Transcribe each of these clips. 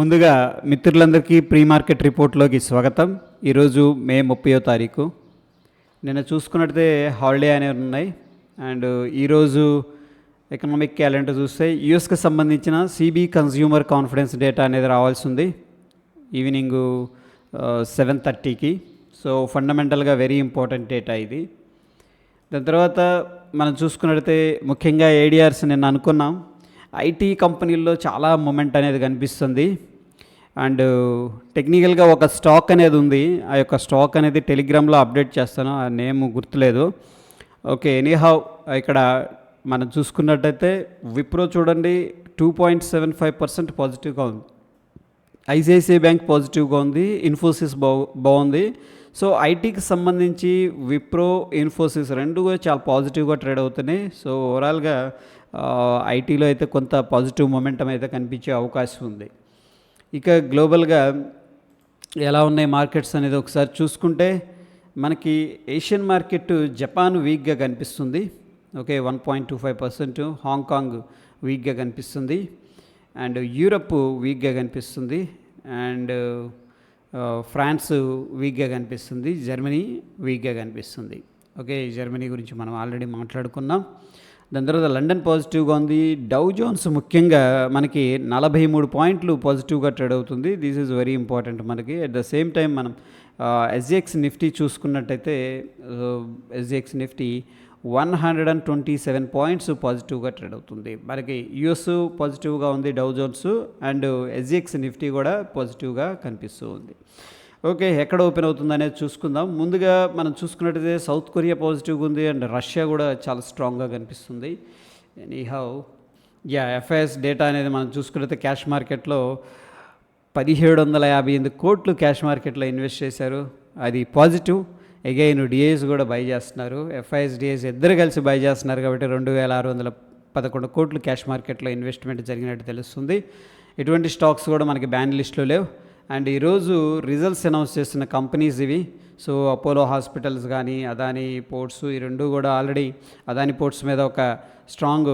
ముందుగా మిత్రులందరికీ pre market రిపోర్ట్లోకి స్వాగతం. ఈరోజు మే 30వ తారీఖు. నిన్న చూసుకున్నట్లయితే హాలిడే అనేవి ఉన్నాయి. అండ్ ఈరోజు ఎకనామిక్ క్యాలెండర్ చూస్తే యూఎస్కి సంబంధించిన సిబి కన్స్యూమర్ కాన్ఫిడెన్స్ డేటా అనేది రావాల్సి ఉంది ఈవినింగ్ 7:30కి. సో ఫండమెంటల్గా వెరీ ఇంపార్టెంట్ డేటా ఇది. దాని తర్వాత మనం చూసుకున్నట్లయితే ముఖ్యంగా ఏడిఆర్స్ నిన్న అనుకున్నాం. ఐటీ కంపెనీల్లో చాలా మూమెంట్ అనేది కనిపిస్తుంది. అండ్ టెక్నికల్గా ఒక స్టాక్ అనేది ఉంది. ఆ యొక్క స్టాక్ అనేది టెలిగ్రామ్లో అప్డేట్ చేస్తాను, ఆ నేమ్ గుర్తులేదు. ఓకే, ఎనీహౌ ఇక్కడ మనం చూసుకున్నట్టయితే విప్రో చూడండి 2.75% పాజిటివ్గా ఉంది. ఐసిఐసిఐ బ్యాంక్ పాజిటివ్గా ఉంది. ఇన్ఫోసిస్ బాగుంది. సో ఐటీకి సంబంధించి విప్రో, ఇన్ఫోసిస్ రెండు కూడా చాలా పాజిటివ్గా ట్రేడ్ అవుతున్నాయి. సో ఓవరాల్గా ఐటీలో అయితే కొంత పాజిటివ్ మొమెంటం అయితే కనిపించే అవకాశం ఉంది. ఇక గ్లోబల్గా ఎలా ఉన్నాయి మార్కెట్స్ అనేది ఒకసారి చూసుకుంటే మనకి ఏషియన్ మార్కెట్ జపాన్ వీక్గా కనిపిస్తుంది. ఓకే, 1.25%. హాంకాంగ్ వీక్గా కనిపిస్తుంది. అండ్ యూరప్ వీక్గా కనిపిస్తుంది. అండ్ ఫ్రాన్స్ వీక్గా కనిపిస్తుంది. జర్మనీ వీక్గా కనిపిస్తుంది. ఓకే, జర్మనీ గురించి మనం ఆల్రెడీ మాట్లాడుకున్నాం. దాని తర్వాత లండన్ పాజిటివ్గా ఉంది. డౌ జోన్స్ ముఖ్యంగా మనకి 43 పాయింట్లు పాజిటివ్గా ట్రేడ్ అవుతుంది. దిస్ ఈజ్ వెరీ ఇంపార్టెంట్ మనకి. అట్ ద సేమ్ టైం మనం ఎస్జిఎక్స్ నిఫ్టీ చూసుకున్నట్టయితే ఎస్జిఎక్స్ నిఫ్టీ 127 పాయింట్స్ పాజిటివ్గా ట్రేడ్ అవుతుంది. మనకి యుఎస్ పాజిటివ్గా ఉంది, Dow Jones and SGX Nifty కూడా పాజిటివ్గా కనిపిస్తూ ఉంది. ఓకే, ఎక్కడ ఓపెన్ అవుతుంది అనేది చూసుకుందాం. ముందుగా మనం చూసుకున్నట్టయితే సౌత్ కొరియా పాజిటివ్గా ఉంది అండ్ రష్యా కూడా చాలా స్ట్రాంగ్గా కనిపిస్తుంది. ఎనీహౌ ఎఫ్ఐఎస్ డేటా అనేది మనం చూసుకున్నట్లయితే క్యాష్ మార్కెట్లో 1758 కోట్లు క్యాష్ మార్కెట్లో ఇన్వెస్ట్ చేశారు. అది పాజిటివ్. అగైన్ డిఐస్ కూడా బై చేస్తున్నారు. ఎఫ్ఐఎస్ డిఐస్ ఇద్దరు కలిసి బై చేస్తున్నారు కాబట్టి 2611 కోట్లు క్యాష్ మార్కెట్లో ఇన్వెస్ట్మెంట్ జరిగినట్టు తెలుస్తుంది. ఎటువంటి స్టాక్స్ కూడా మనకి బ్యాన్ లిస్ట్లో లేవు. అండ్ ఈరోజు రిజల్ట్స్ అనౌన్స్ చేస్తున్న కంపెనీస్ ఇవి. సో అపోలో హాస్పిటల్స్ కానీ అదానీ పోర్ట్స్, ఈ రెండు కూడా ఆల్రెడీ అదానీ పోర్ట్స్ మీద ఒక స్ట్రాంగ్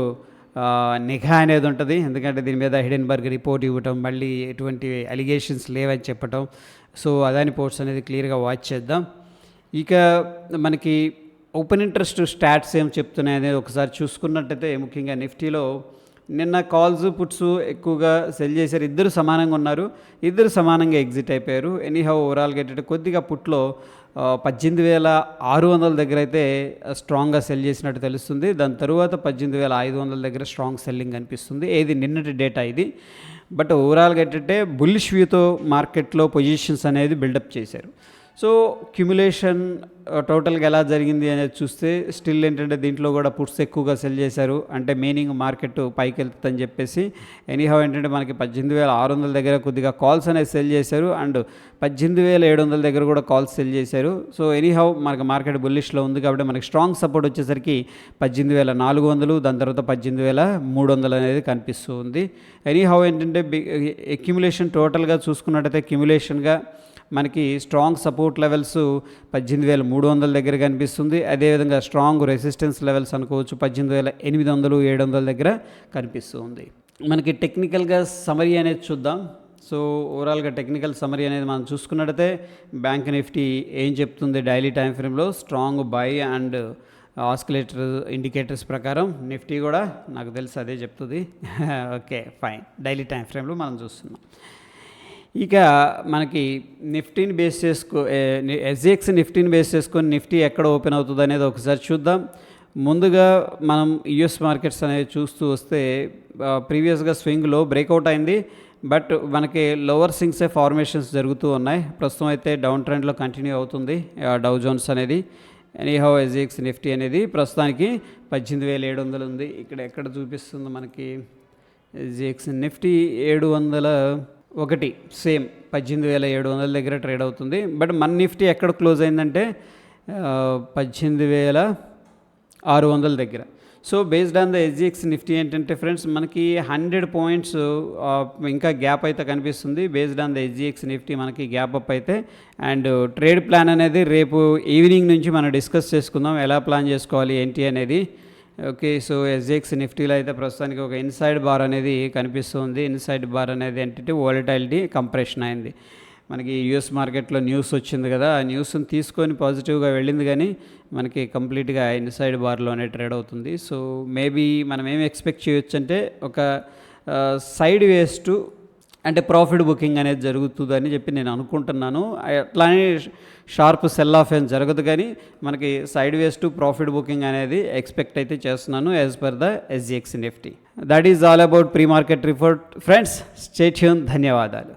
నిఘా అనేది ఉంటుంది. ఎందుకంటే దీని మీద హిడెన్బర్గ్ రిపోర్ట్ ఇవ్వటం, మళ్ళీ ఎటువంటి అలిగేషన్స్ లేవని చెప్పటం. సో అదానీ పోర్ట్స్ అనేది క్లియర్గా వాచ్ చేద్దాం. ఇక మనకి ఓపెన్ ఇంట్రెస్ట్ స్టాట్స్ ఏం చెప్తున్నాయి అనేది ఒకసారి చూసుకున్నట్టయితే ముఖ్యంగా నిఫ్టీలో నిన్న కాల్స్ పుట్స్ ఎక్కువగా సెల్ చేశారు. ఇద్దరు సమానంగా ఉన్నారు, ఇద్దరు సమానంగా ఎగ్జిట్ అయిపోయారు. ఎనీహౌ ఓవరాల్గా ఏంటంటే కొద్దిగా పుట్లో 18,600 దగ్గర అయితే స్ట్రాంగ్గా సెల్ చేసినట్టు తెలుస్తుంది. దాని తరువాత 18,500 దగ్గర స్ట్రాంగ్ సెల్లింగ్ అనిపిస్తుంది. ఏది నిన్నటి డేటా ఇది. బట్ ఓవరాల్గా ఏంటంటే బుల్లిష్ వ్యూతో మార్కెట్లో పొజిషన్స్ అనేది బిల్డప్ చేశారు. సో క్యుములేషన్ టోటల్గా ఎలా జరిగింది అనేది చూస్తే స్టిల్ ఏంటంటే దీంట్లో కూడా పుట్స్ ఎక్కువగా సెల్ చేశారు. అంటే మీనింగ్ మార్కెట్ పైకి వెళ్తుందని చెప్పేసి. ఎనీహౌ ఏంటంటే మనకి 18,600 దగ్గర కొద్దిగా కాల్స్ అనేది సెల్ చేశారు అండ్ 18,700 దగ్గర కూడా కాల్స్ సెల్ చేశారు. సో ఎనీహౌ మనకి మార్కెట్ బుల్లిష్లో ఉంది కాబట్టి మనకి స్ట్రాంగ్ సపోర్ట్ వచ్చేసరికి 18,400, దాని తర్వాత 18,300 అనేది కనిపిస్తూ ఉంది. ఎనీహౌ ఏంటంటే అక్యుములేషన్ టోటల్గా చూసుకున్నట్టయితే క్యుములేషన్గా మనకి స్ట్రాంగ్ సపోర్ట్ లెవెల్స్ 18,300 దగ్గర కనిపిస్తుంది. అదేవిధంగా స్ట్రాంగ్ రెసిస్టెన్స్ లెవెల్స్ అనుకోవచ్చు 18,800, 700 దగ్గర కనిపిస్తుంది. మనకి టెక్నికల్గా సమరీ అనేది చూద్దాం. సో ఓవరాల్గా టెక్నికల్ సమరీ అనేది మనం చూసుకున్నట్టయితే బ్యాంక్ నిఫ్టీ ఏం చెప్తుంది డైలీ టైం ఫ్రేమ్లో strong by and oscillator indicators ప్రకారం నిఫ్టీ కూడా నాకు తెలిసి అదే చెప్తుంది. ఓకే ఫైన్, డైలీ టైం ఫ్రేమ్లో మనం చూస్తున్నాం. ఇక మనకి నిఫ్టీని బేస్ ఎస్జిఎక్స్ నిఫ్టీని బేస్ చేసుకొని నిఫ్టీ ఎక్కడ ఓపెన్ అవుతుంది అనేది ఒకసారి చూద్దాం. ముందుగా మనం యుఎస్ మార్కెట్స్ అనేది చూస్తూ వస్తే ప్రీవియస్గా స్వింగ్లో బ్రేక్అవుట్ అయింది. బట్ మనకి లోవర్ స్వింగ్సే ఫార్మేషన్స్ జరుగుతూ ఉన్నాయి. ప్రస్తుతం అయితే డౌన్ ట్రెండ్లో కంటిన్యూ అవుతుంది డౌ జోన్స్ అనేది. ఎనీహౌ ఎస్జిఎక్స్ నిఫ్టీ అనేది ప్రస్తుతానికి 18,700 ఉంది. ఇక్కడ ఎక్కడ చూపిస్తుంది మనకి ఎస్జిఎక్స్ నిఫ్టీ 701 సేమ్ 18,700 దగ్గర ట్రేడ్ అవుతుంది. బట్ మన నిఫ్టీ ఎక్కడ క్లోజ్ అయిందంటే 18,600 దగ్గర. So based on the SGX Nifty ఏంటంటే ఫ్రెండ్స్ మనకి 100 పాయింట్స్ ఇంకా గ్యాప్ అయితే కనిపిస్తుంది. Based on the SGX Nifty మనకి గ్యాప్ అప్ అయితే. అండ్ ట్రేడ్ ప్లాన్ అనేది రేపు ఈవినింగ్ నుంచి మనం డిస్కస్ చేసుకుందాం ఎలా ప్లాన్ చేసుకోవాలి ఏంటి అనేది. ఓకే. సో ఎస్జిఎక్స్ నిఫ్టీలో అయితే ప్రస్తుతానికి ఒక ఇన్సైడ్ బార్ అనేది కనిపిస్తుంది. ఇన్సైడ్ బార్ అనేది ఏంటంటే వోలటైలిటీ కంప్రెషన్ అయింది. మనకి యూఎస్ మార్కెట్లో న్యూస్ వచ్చింది కదా, ఆ న్యూస్ని తీసుకొని పాజిటివ్గా వెళ్ళింది, కానీ మనకి కంప్లీట్గా ఇన్సైడ్ బార్లోనే ట్రేడ్ అవుతుంది. సో మేబీ మనం ఏం ఎక్స్పెక్ట్ చేయొచ్చు అంటే ఒక సైడ్ వేస్ టు అంటే ప్రాఫిట్ బుకింగ్ అనేది జరుగుతుందని చెప్పి నేను అనుకుంటున్నాను. అట్లానే షార్ప్ సెల్ ఆఫ్ ఏం జరగదు, కానీ మనకి side ways to profit booking అనేది ఎక్స్పెక్ట్ అయితే చేస్తున్నాను as per the SGX Nifty. That is all about pre market report friends. Stay tune. ధన్యవాదాలు.